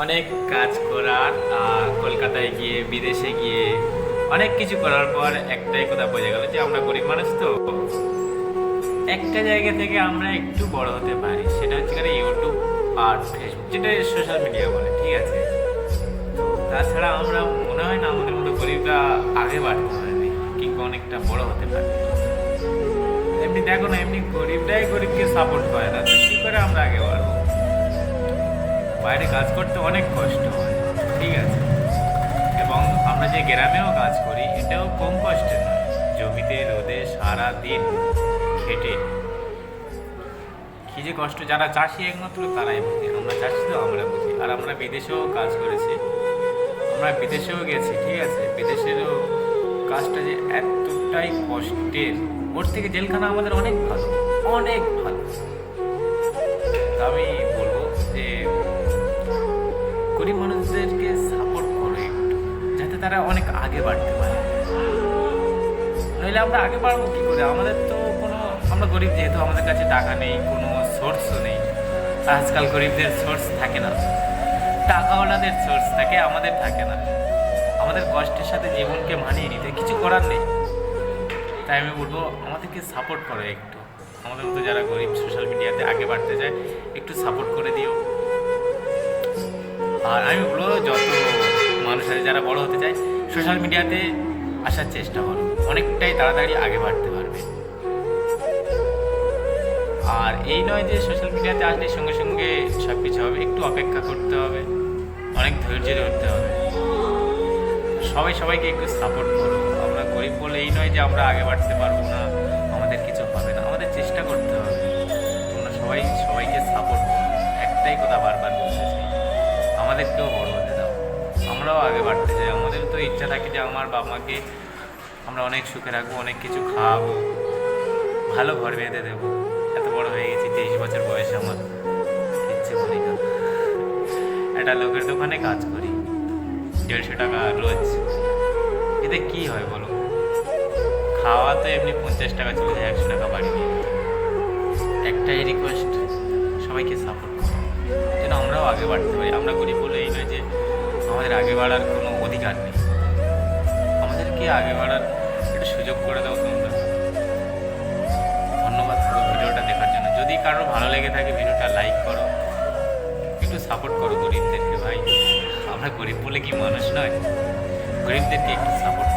অনেক কাজ করার কলকাতায় গিয়ে বিদেশে গিয়ে অনেক কিছু করার পর একটাই কথা বোঝা গেল যে আমরা গরিব মানুষ তো একটা জায়গা থেকে আমরা একটু বড় হতে পারি, সেটা হচ্ছে কারণ ইউটিউব আর ফেসবুক, যেটা সোশ্যাল মিডিয়া বলে, ঠিক আছে। তো তাছাড়া আমরা মনে হয় না আমাদের মতো গরিবরা আগে বাড়তে পারবে কিংবা অনেকটা বড় হতে পারবে। এমনি দেখো না, এমনি গরিবরাই গরিবকে সাপোর্ট করে না, তো কী করে আমরা আগে বাড়বো? বাইরে কাজ করতে অনেক কষ্ট হয়, ঠিক আছে। এবং আমরা যে গ্রামেও কাজ করি এটাও কম কষ্টের নয়। জমিতে রোদে সারা দিন খেটে কি যে কষ্ট, যারা চাষি একমাত্র তারাই বুঝি, আমরা চাষি তো আমরা বুঝি। আর আমরা বিদেশেও কাজ করেছি, আমরা বিদেশেও গেছি, ঠিক আছে। বিদেশেরও কাজটা যে এতটাই কষ্টের, ওর থেকে জেলখানা আমাদের অনেক ভালো, অনেক ভালো। তা আমি বলবো যে গরিব মানুষদেরকে সাপোর্ট করো একটু, যাতে তারা অনেক আগে বাড়তে পারে। নইলে আমরা আগে বাড়বো কী করে? আমাদের তো কোনো, আমরা গরিব যেহেতু আমাদের কাছে টাকা নেই, কোনো সোর্সও নেই। আজকাল গরিবদের সোর্স থাকে না, টাকাওয়ালাদের সোর্স থাকে, আমাদের থাকে না। আমাদের কষ্টের সাথে জীবনকে মানিয়ে নিতে কিছু করার নেই। তাই আমি বলবো আমাদেরকে সাপোর্ট করো একটু, আমাদের মতো যারা গরিব সোশ্যাল মিডিয়াতে আগে বাড়তে চায় একটু সাপোর্ট করে দিও। আর আমি বলবো যত মানুষ আছে যারা বড় হতে চায় সোশ্যাল মিডিয়াতে আসার চেষ্টা করো, অনেকটাই তাড়াতাড়ি আগে বাড়তে পারবে। আর এই নয় যে সোশ্যাল মিডিয়াতে আসলে সঙ্গে সঙ্গে সব কিছু হবে, একটু অপেক্ষা করতে হবে, অনেক ধৈর্য ধরতে হবে। সবাই সবাইকে একটু সাপোর্ট করো। আমরা গরিব বলে এই নয় যে আমরা আগে বাড়তে পারবো না, আমাদের কিছু হবে না, আমাদের চেষ্টা করতে হবে। তোমরা সবাই সবাইকে সাপোর্ট করো, একটাই কথা বারবার বলতে চাই, আমাদেরকেও বড় হতে দাও, আমরাও আগে বাড়তে চাই। আমাদের তো ইচ্ছা থাকে যে আমার বাবা মাকে আমরা অনেক সুখে রাখবো, অনেক কিছু খাওয়াবো, ভালো ঘর বেঁধে দেবো। এত বড় হয়ে গেছি, 23 বছর বয়সে আমার, ইচ্ছে করি না। একটা লোকের দোকানে কাজ করি, 150 টাকা রোজ, এতে কি হয় বলো? খাওয়া তো এমনি 50 টাকা চলে যায়, 100 টাকা বাড়ি নিয়ে। একটাই রিকোয়েস্ট, সবাইকে সাপোর্ট করো যেন আমরাও আগে বাড়তে পারি। আমরা গরিব বলে এই নয় যে আমাদের আগে বাড়ার কোনো অধিকার নেই, আমাদেরকে আগে বাড়ার একটা সুযোগ করে দাও তোমরা। ধন্যবাদ পুরো ভিডিওটা দেখার জন্য। যদি কারো ভালো লেগে থাকে ভিডিওটা লাইক করো, একটু সাপোর্ট করো গরিবদেরকে। ভাই আমরা গরিব বলে কি মানুষ নয়? গরিবদেরকে একটু সাপোর্ট